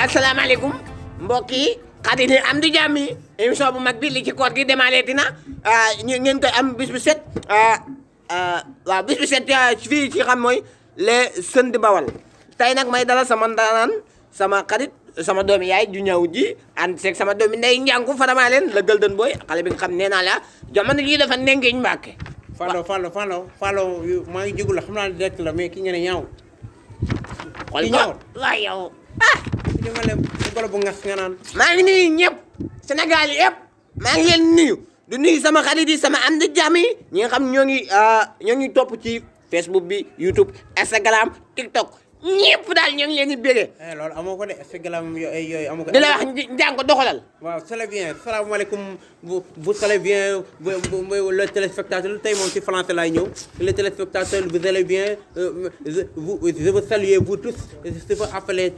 asalaamaaleykum mbokk yi xarit yi am di jàmm yi émission bu mag bi li ci koor gi démarré dina ñu ngeen koy am bis bu set waaw bis bu set fii ci xam mooy les sën di bawal tey nag may dala sama ndaanaan sama xarit sama doomi yaay ju ñëw ji ànd seeg sama doomi ndey Niankou faramaa leen la gëldën booy xale bi nga xam nee naa la jamono jii dafa nengeeñ Mbàkke. Fallo maa ngi jégul la xam naa ne direct la mais ki ngeen ñaaw. xool ko waaw yow ñu ma leen golo bu ngas nga naan. maa ngi nuyu ñëpp Sénégal yëpp maa ngi leen nuyu di nuyu sama xarit yi sama am di jàmm yi ñi nga xam ñoo ngi topp ci Facebook bi YouTube Instagram TikTok ñëpp daal ñoo ngi leen di bégee. loolu amoo ko de Instagram yooyu amoo ko. di la wax njàng ko doxalal. waaw c'est bien salaamaaleykum vous allez bien le téléspectateur tey moom ci français laay ñëw le téléspectateur vous allez bien je vous salue vous tous je veux appeler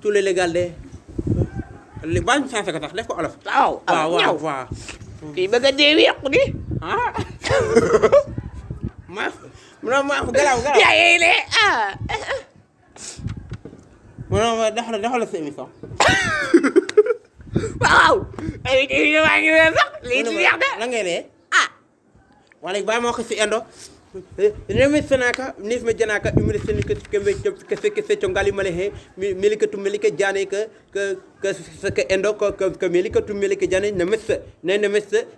tous les Sénégalais li baa ñu changé ko sax def ko olof. waaw kii bëgg a dee wéqu di ma garaaw yaa yey le ma daxal sa émission. waaw ay maa ngi leen sax lii di yàq de la ngay dee wala bàyyi ma wax si indo remi senaka nisme janaka umri seni ke congali malehe milika tu milika jane que indo que milika tu milika jane ne mes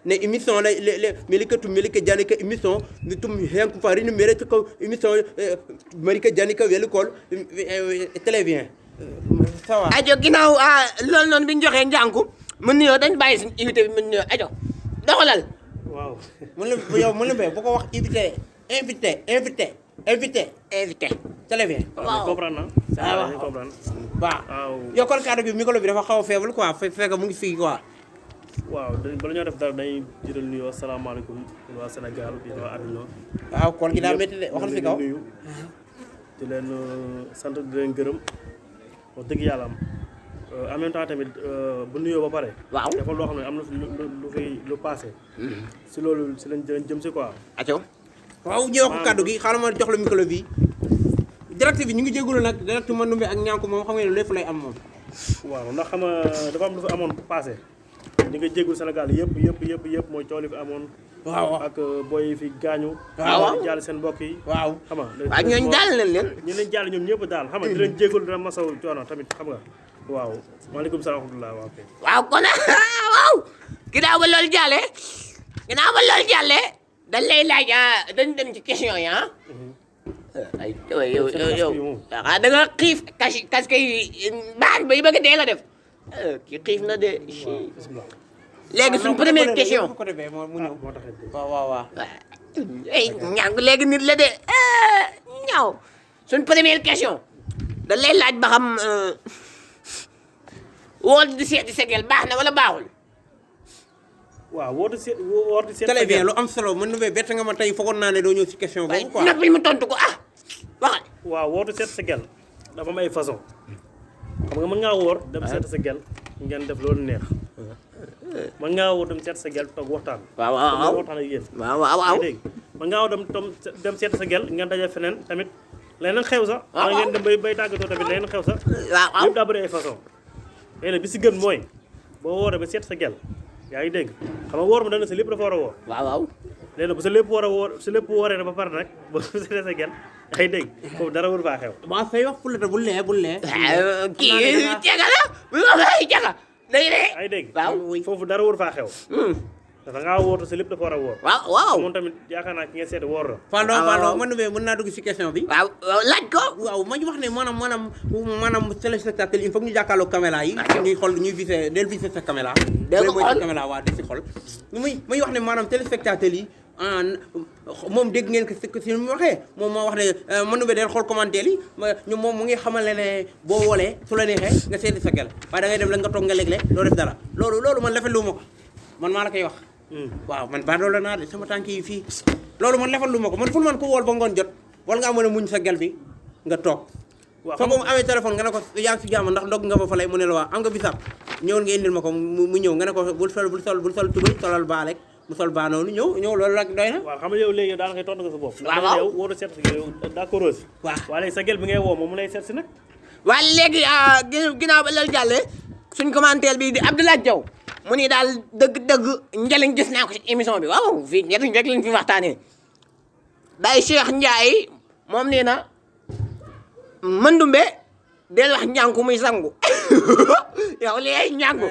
ne émission le milika tu milika jane que émission ni tum hen ko fari ni mere ko émission milika jane que welu kol télé bien ça va ajo ginnaaw loolu noonu bi ñu joxee Niankou mën nuyoo dañ bàyyi suñu invité bi mën nuyoo ajo doxalal waaw mën la bu ko wax invité télé bien waaw comprendre na ça comprendre waaw yow kon kàddu bi micro bi dafa xaw a faible quoi fekk mu ngi fii quoi waaw bala ñoo def dara dañuy jëral nuyoo asalaamaaleykum waa Sénégal bi waa àdduna waaw kon gi daa métti de waxal si kaw nuyu di leen sant di leen gërëm wax dëgg yàlla am en même temps tamit bu nuyoo ba pare waaw dafa loo xam ne am na lu fi lu passé si loolu si lañ jëm si quoi ajo waaw ñu wax kàddu gi xaaral ma jox la micro bi direct bi ñu ngi jégalu nag direct ma Ndoumbé ak Niankou moom xam nga ne lépp lay am moom waaw ndax xam nga dafa am lu fi amoon passé ñu ngi jégalu Sénégal yëpp mooy coow li fi amoon waaw ak booy fi gaañu waaw di jàll seen mbokk yi waaw xam nga waaw ñooñu daal leen ñu leen jàll ñoom ñëpp daal xam nga di leen jégalu dina masaw coono tamit xam nga waaw maaleykum salaam wa rahmatulah waaw kay waaw kon waaw ginnaaw ba loolu jàllee dañ lay laaj dañ dem ci question yi ay yow da nga xiif kas kay baax bay bëgg dee la def kii xiif na de léegi suñ première question waaw ay Niankou léegi nit la de ñaaw suñ première question dañ lay laaj ba xam woor di seeti segel baax na wala baaxul waaw woote seet très bien lu am solo mën na bett nga ma tey foogoon naa ne doo ñëw ci question boobu quoi noppil mu tontu ko waxal waaw woote seet sa gel dafa am ay façon xam nga mën ngaa woor dem seet sa gel ngeen def loolu neex mën ngaa woor dem seet sa gel toog waxtaan waaw waxtaan ak yéen waaw dégg mën ngaa woor dem seet sa gel ngeen daje feneen tamit leneen xew sax wala ngeen dem bay tàggatoo tamit leneen xew sax waaw yëpp daa bëri ay façon léegi nag bi si gën mooy boo wooree ba seet sa gel yaa ngi dégg xam nga woor ma dana sa lépp dafa war a woor waaw léegi nag bu sa lépp war a woor sa lépp wooree na ba pare nag boo seetee sa gel yaa ngi dégg foofu dara war faa xew waaw fay wax fulata bul lee kii jaga la bu ma fay jaga day de yaa ngi dégg waaw foofu dara war faa xew da ngaa woor sa lépp dafa war a woor waaw moom tamit yaakaar naa ki nga seet woor la Fallo mën naa dugg ci question bi waaw laaj ko waaw ma ñu wax ne maanaam téléspectateur il faut ñu jàkkaarloo caméra yi ñuy xool ñuy visé del visé sa caméra mooy sa caméra waaw di si xool muy wax ne maanaam téléspectateur yi moom dégg ngeen ko si mu waxee moom moo wax ne Ndoumbé del xool commentaire yi moom mu ngi xamale ne boo wolee su la neexee nga seeti sa gel waaye da ngay dem la nga toog nga léeg-léeg doo def dara loolu man rafetlu ma ko man maa la koy wax waaw man baadoo la naa de sama tànk yi fii loolu man rafetlu ma ko man ful man ko wool ba ngoon jot wala nga mën a muñ sa gel bi nga toog soo ko amee téléphone nga ne ko yaa ngi si jàmm ndax ndog nga fa falay mu ne la waa am nga bisaab ñëwoon nga indil ma ko mu ñëw nga ne ko bul sol tubay solal baa rek mu sol baa noonu ñëw loolu rek doy na waaw xam nga yow léegi daanaka koy tontu nga sa bopp waaw yow wóor a seet si yow d'accord aussi waaw waaye léegi sa gel bi ngay woo moom mu lay seet si nag waaye léegi ginnaaw ba loolu jàllee suñ commentaire bi di Abdoulaye Diaw mu ni daal dëgg-dëgg njëriñ gis naa ko ci émission bi waaw fii njëriñ rek lañ fi waxtaanee day Cheikh Ndiaye moom nee na Ndoumbé del wax Niankou muy sangu yow léegi Niankou.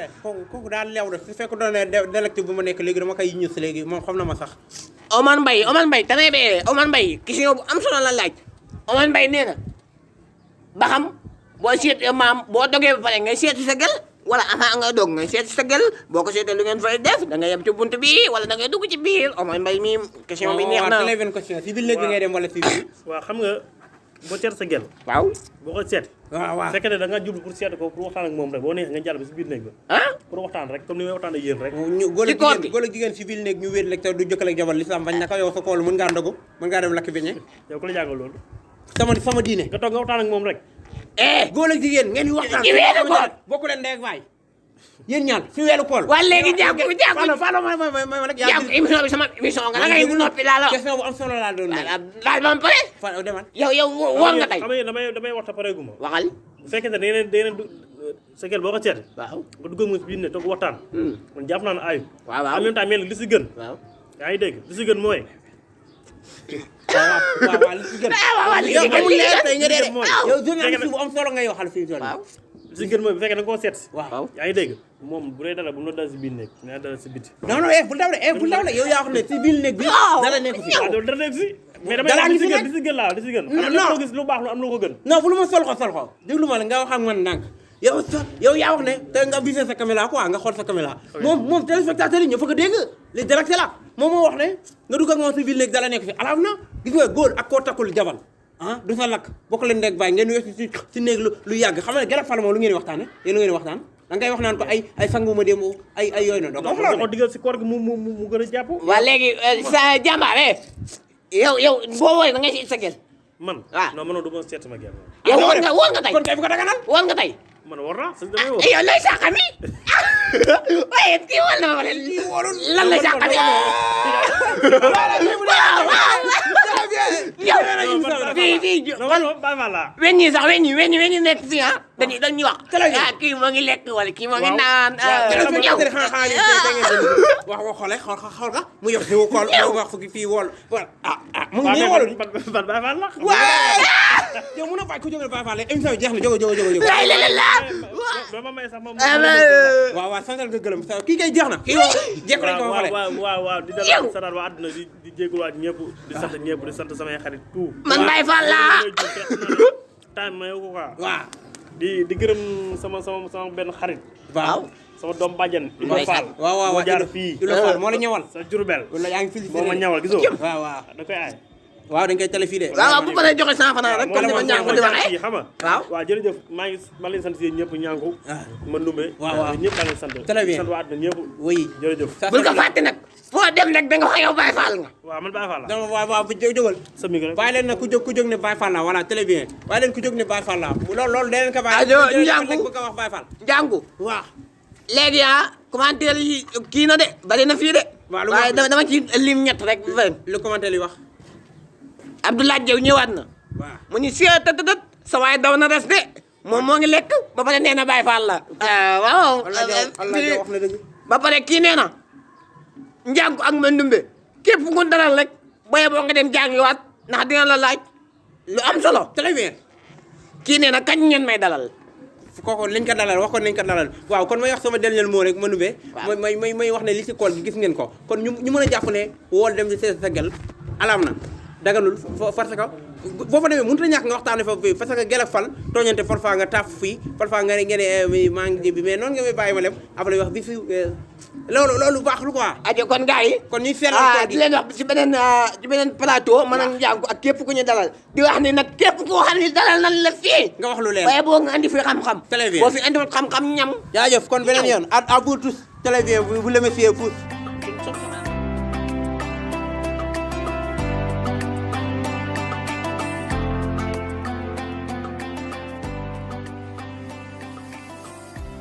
kooku daal leew de su fekk doon ne délecte bu ma nekk léegi dama koy ñus léegi moom xam na ma sax. Omar Mbaye tanay bee Omar Mbaye question bu am solo la laaj Omar Mbaye nee na ba xam boo seet maam boo dogee ba pare ngay seeti sa gel wala avant nga dog ngay seeti sa gel boo ko seetee lu ngeen fay def da ngay yem ci bunt bi wala da ngay dugg ci biir Omar Mbaye mi question bi neex na. waaw question si biir léegi ngay dem wala si biir. waaw xam nga boo seet sa gel. waaw boo ko seet. waaw fekkee ne da nga jublu pour seet ko pour waxtaan ak moom rek boo neexee nga jàll ba si biir néeg ba. pour waxtaan rek comme ni may waxtaan ak yéen rek. góor ak jigéen si biir néeg ñu wéet rek te du jëkkale ak jabar lislaam bañ naka yow sa kool mën ngaa ndogu mën ngaa dem lakk beñe. yow ku la jàngal loolu. sama diine. nga toog nga waxtaan ak moom rek. góor ak jigéen ngeen di waxtaan. ci weeru koor bokku leen ndey ak baay. yéen ñaan si weeru koor. waa léegi jàpp jàpp émission bi sama émission nga la ngay noppi laa la. question bu am solo laa doon laal ba mu pare. demal yow woor nga tey. xam nga damay wax te pareegu ma. waxal. bu fekkee ne da ngeen sa gel boo ko seet. waaw nga dugg mu biir ne toog waxtaan. man jàpp naa ne ayu. waaw en même temps mel li si gën. waaw yaa ngi dégg li si gën mooy. waaw li si gën. yow amul leer tey nga dee de. yow journaliste bu am solo ngay waxal fii tool. waaw li si gën mooy bu fekkee da nga koo seet. waaw yaa ngi dégg moom bu dee dala bu mu la dal si biir néeg dina dal si biti. non bul daw de yow yaa wax ne si biir néeg bi. dala nekk fi waaw dara nekk si. mais damay li si gën laa li si gën. non gis lu baax lu am lu ko gën. non bu lu ma sol ko déglu ma la nga wax ak man ndànk yow yaa wax ne te nga visé sa caméra quoi nga xool sa caméra. moom téléspectateur yi ñoo fa ko dégg li direct la moom moo wax ne nga dugg ak moom si biir néeg dala nekk fi alaam na gis nga góor ak koo takkul jabal du sa lakk bokk leen ndeg bàyyi ngeen wési si néeg lu yàgg xam ne garab fal moom lu ngeen waxtaane yéen lu ngeen waxtaan da ngay wax naan ko ay sangu ma dem ay yooyu noonu donc ko digal si koor gi mu gën a jàpp. waa léegi sa jàmbaare yow boo wooy da ngay si sa gel man non man du ma seet sama gel. yow woor nga tey kon kay bu ko daganal woor nga tey man war naa sëñ damay woo. yow looy sàqami waaye kii wal na ma ne lan lay sàqami yow fii weñ ñi sax weñ ñi nekk fii dañuy wax kii moo ngi lekk wala kii moo ngi naan wax ko xoole xool ka mu yox si kool wax fii wool mu ngi nii woolu ban Baye Fall la yow mën a bàyyi ku jóge Baye Fall émission bi jeex na jóge doo ma may sax waaw santal nga gërëm kii kay jeex na kii jekk nañ ko ba pare waaw di dalal sanal waa àdduna di jégaluwaat ñëpp di sant ñëpp di sant samay xarit tout man Baye Fall laa time ma yow ko quoi waaw di gërëm sama benn xarit waaw sama doom bàjjan Iba Fall waaw moo jaar fii Iba Fall moo la ñëwal sa Jurbel wala yaa ngi fii moo ma ñawal gisoo waaw da koy aay waaw dañ koy télé fii de waaw bu paree joxe 100 francs rek comme ni ma Niankou di waxee xam nga waaw jërëjëf maa leen sant yéen ñëpp Niankou ma Ndoumbé waaw ñëpp maa leen sant très bien sant waa àdduna ñëpp oui jërëjëf bul ko fàtte nag foo dem rek da nga wax yow Baye Fall nga waaw man Baye Fall la waaw bu jógal sa micro bàyyi leen nag ku jóg ne Baye Fall la voilà très bien bàyyi leen ku jóg ne Baye Fall la loolu da leen ko bàyyi Niankou bu ko wax Baye Fall Niankou waaw léegi commentaire yi kii na de bari na fii de waaye dama ci lim ñett rek lu commentaire yi wax Abdoulaye Diaw ñëwaat na waaw mu ni si tëdd sa waay daw na res de moom moo ngi lekk ba pare nee na Baye Fall la waaw wax na dëgg ba pare kii nee na Niankou ak Ndoumbé képp ku dalal rek boye boo nga dem jàngiwaat ndax dina la laaj lu am solo très bien kii nee na kañ ngeen may dalal kooku lañ ko dalal wax ko nañ ko dalal waaw kon may wax sama dernier mot rek ma Ndoumbé may wax ne li si kool gi gis ngeen ko kon ñu mën a jàpp ne wool dem di seet sa gel alaam na daganul parce que boo fa demee mënut a ñàkk nga waxtaane fa fii parce que gel ak fal tooñante parfois nga taaf fii parfois nga ne maa ngi bi mais noonu nga may bàyyi ma lem après wax bi fi loolu baaxul quoi ajo kon gars yi kon ñuy seetlal di leen wax ci beneen plateau man ak Niankou ak képp ku ñu dalal di wax ni nag képp koo xam ne dalal nan la fii nga wax lu leer waaye boo nga andi fi xam-xam très bien boo fi andiwul xam-xam ñam jaajëf kon beneen yoon à vous tous très bien vous le messieurs pouce